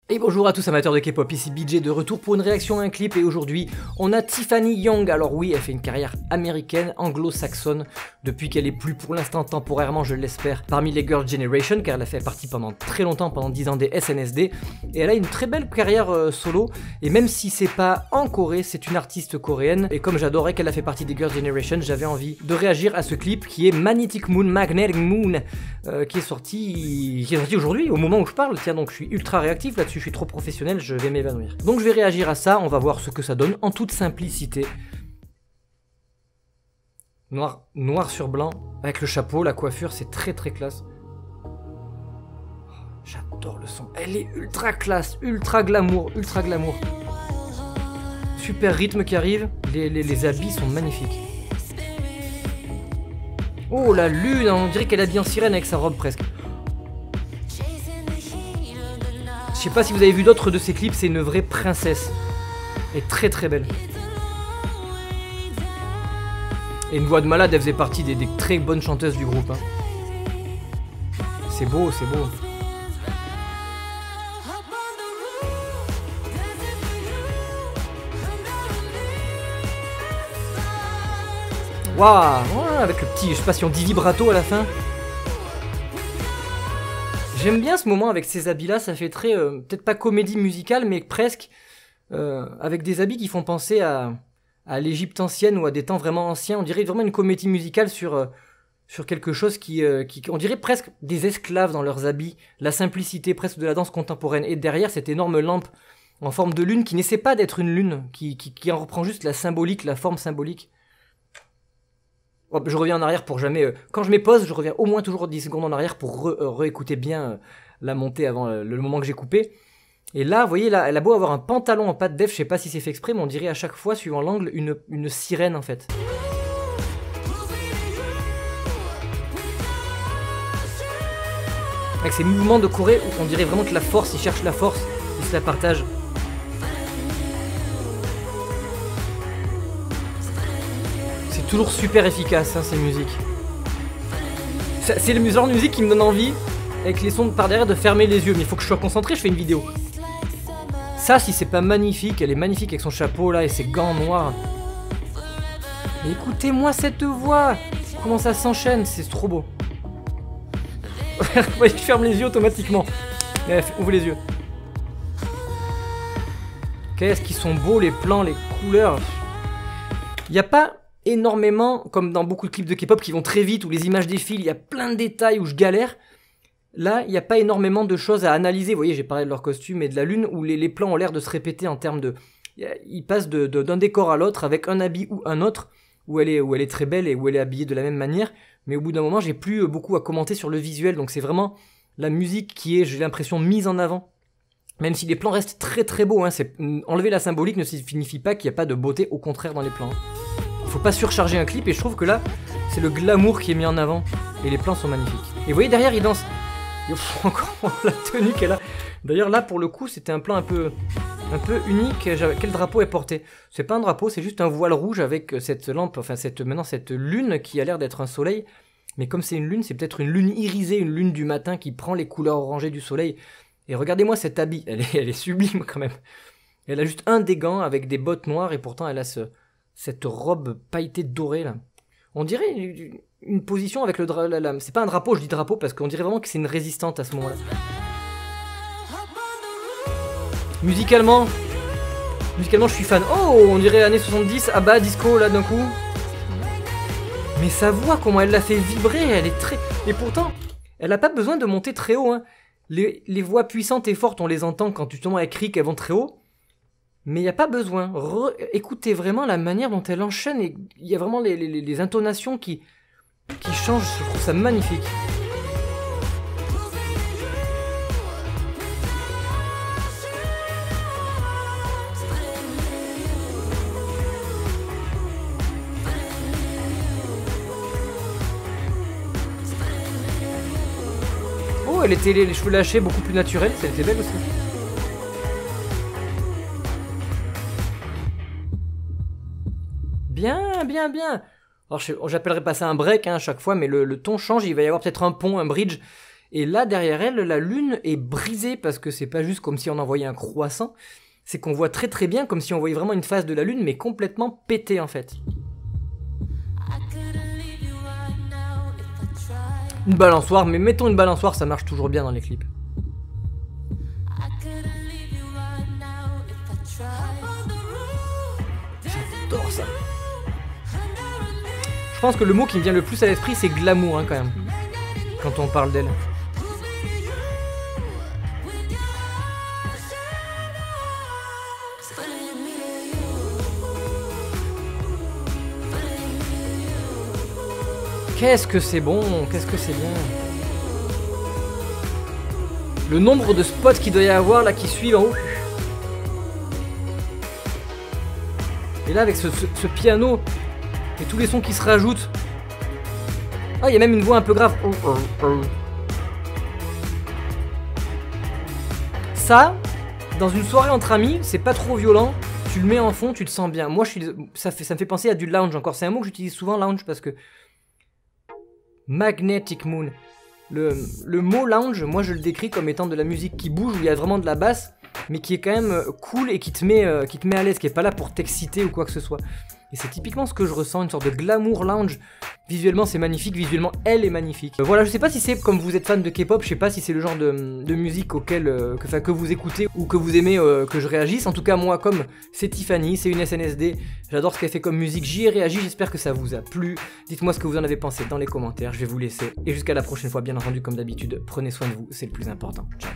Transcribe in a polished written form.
Et bonjour à tous amateurs de K-pop, ici BJ de retour pour une réaction à un clip et aujourd'hui on a Tiffany Young. Alors oui, elle fait une carrière américaine, anglo-saxonne, depuis qu'elle est plus pour l'instant temporairement, je l'espère, parmi les Girls' Generation, car elle a fait partie pendant très longtemps, pendant 10 ans des SNSD, et elle a une très belle carrière solo, et même si c'est pas en Corée, c'est une artiste coréenne, et comme j'adorais qu'elle a fait partie des Girls' Generation, j'avais envie de réagir à ce clip qui est Magnetic Moon, qui est sorti aujourd'hui, au moment où je parle, tiens donc je suis ultra réactif là-dessus. Je suis trop professionnel, je vais m'évanouir. Donc je vais réagir à ça, on va voir ce que ça donne en toute simplicité. Noir sur blanc, avec le chapeau, la coiffure, c'est très très classe. J'adore le son, elle est ultra classe, ultra glamour, ultra glamour. Super rythme qui arrive, les habits sont magnifiques. Oh la lune, on dirait qu'elle est habillée en sirène avec sa robe presque. Je sais pas si vous avez vu d'autres de ces clips, c'est une vraie princesse. Elle est très très belle. Et une voix de malade, elle faisait partie des très bonnes chanteuses du groupe. Hein. C'est beau, c'est beau. Waouh, avec le petit, je sais pas si on dit vibrato à la fin. J'aime bien ce moment avec ces habits-là, ça fait très, peut-être pas comédie musicale, mais presque, avec des habits qui font penser à l'Égypte ancienne ou à des temps vraiment anciens. On dirait vraiment une comédie musicale sur quelque chose qui, on dirait presque des esclaves dans leurs habits, la simplicité presque de la danse contemporaine. Et derrière, cette énorme lampe en forme de lune qui n'essaie pas d'être une lune, qui en reprend juste la symbolique, la forme symbolique. Oh, je reviens en arrière pour jamais... quand je mets pause, je reviens au moins toujours 10 secondes en arrière pour réécouter bien la montée avant le moment que j'ai coupé. Et là, vous voyez, là, elle a beau avoir un pantalon en pâte def, je sais pas si c'est fait exprès, mais on dirait à chaque fois, suivant l'angle, une sirène en fait. Avec ces mouvements de Corée, on dirait vraiment que la force, ils cherchent la force, ils se la partagent. Toujours super efficace, hein, ces musiques. C'est le genre de musique qui me donne envie, avec les sons par derrière, de fermer les yeux. Mais il faut que je sois concentré, je fais une vidéo. Ça, si c'est pas magnifique, elle est magnifique avec son chapeau là et ses gants noirs. Mais écoutez-moi cette voix. Comment ça s'enchaîne, c'est trop beau. Vous voyez, je ferme les yeux automatiquement. Bref, ouvrez les yeux. Qu'est-ce qu'ils sont beaux les plans, les couleurs. Il n'y a pas énormément, comme dans beaucoup de clips de K-pop qui vont très vite, où les images défilent, il y a plein de détails où je galère. Là, il n'y a pas énormément de choses à analyser. Vous voyez, j'ai parlé de leur costume et de la lune, où les plans ont l'air de se répéter en termes de... Ils passent d'un décor à l'autre avec un habit ou un autre, où elle est très belle et où elle est habillée de la même manière. Mais au bout d'un moment, j'ai plus beaucoup à commenter sur le visuel. Donc c'est vraiment la musique qui est, j'ai l'impression, mise en avant. Même si les plans restent très très beaux. Hein, enlever la symbolique ne signifie pas qu'il n'y a pas de beauté, au contraire dans les plans. Il faut pas surcharger un clip et je trouve que là, c'est le glamour qui est mis en avant et les plans sont magnifiques. Et vous voyez derrière, il danse. Encore la tenue qu'elle a. D'ailleurs là, pour le coup, c'était un plan un peu unique. Quel drapeau est porté? C'est pas un drapeau, c'est juste un voile rouge avec cette lampe, enfin cette lune qui a l'air d'être un soleil. Mais comme c'est une lune, c'est peut-être une lune irisée, une lune du matin qui prend les couleurs orangées du soleil. Et regardez-moi cet habit, elle est sublime quand même. Elle a juste un des gants avec des bottes noires et pourtant elle a cette robe pailletée dorée là. On dirait une position avec le drapeau. C'est pas un drapeau, je dis drapeau parce qu'on dirait vraiment que c'est une résistante à ce moment-là. Musicalement, je suis fan. Oh, on dirait années 70, Abba, disco là d'un coup. Mais sa voix, comment elle l'a fait vibrer, elle est très... Et pourtant, elle a pas besoin de monter très haut. Hein. Les voix puissantes et fortes, on les entend quand justement elles crient qu'elles vont très haut. Mais il n'y a pas besoin. Écoutez vraiment la manière dont elle enchaîne. Il y a vraiment les intonations qui changent. Je trouve ça magnifique. Oh, elle était les cheveux lâchés, beaucoup plus naturelle. Elle était belle aussi. Bien, bien, bien. Alors j'appellerais pas ça un break hein, à chaque fois, mais le ton change, il va y avoir peut-être un pont, un bridge, Et là, derrière elle, la lune est brisée parce que c'est pas juste comme si on envoyait un croissant, c'est qu'on voit très très bien comme si on voyait vraiment une face de la lune, mais complètement pétée en fait. Une balançoire, mais mettons une balançoire, ça marche toujours bien dans les clips. J'adore ça. Je pense que le mot qui me vient le plus à l'esprit, c'est glamour, hein, quand même. Quand on parle d'elle. Qu'est-ce que c'est bon, qu'est-ce que c'est bien. Le nombre de spots qu'il doit y avoir là qui suivent en haut. Et là avec ce piano et tous les sons qui se rajoutent. Ah, il y a même une voix un peu grave. Ça, dans une soirée entre amis, c'est pas trop violent. Tu le mets en fond, tu te sens bien. Moi, ça me fait penser à du lounge encore. C'est un mot que j'utilise souvent, lounge, parce que... Magnetic Moon. Le mot lounge, moi je le décris comme étant de la musique qui bouge, où il y a vraiment de la basse, mais qui est quand même cool et qui te met à l'aise, qui est pas là pour t'exciter ou quoi que ce soit. Et c'est typiquement ce que je ressens, une sorte de glamour lounge. Visuellement c'est magnifique, visuellement elle est magnifique. Voilà, je sais pas si c'est comme vous êtes fan de K-pop, je sais pas si c'est le genre de musique auquel que vous écoutez ou que vous aimez que je réagisse. En tout cas moi, comme c'est Tiffany, c'est une SNSD, j'adore ce qu'elle fait comme musique, j'y ai réagi, j'espère que ça vous a plu. Dites-moi ce que vous en avez pensé dans les commentaires, je vais vous laisser. Et jusqu'à la prochaine fois, bien entendu, comme d'habitude, prenez soin de vous, c'est le plus important. Ciao.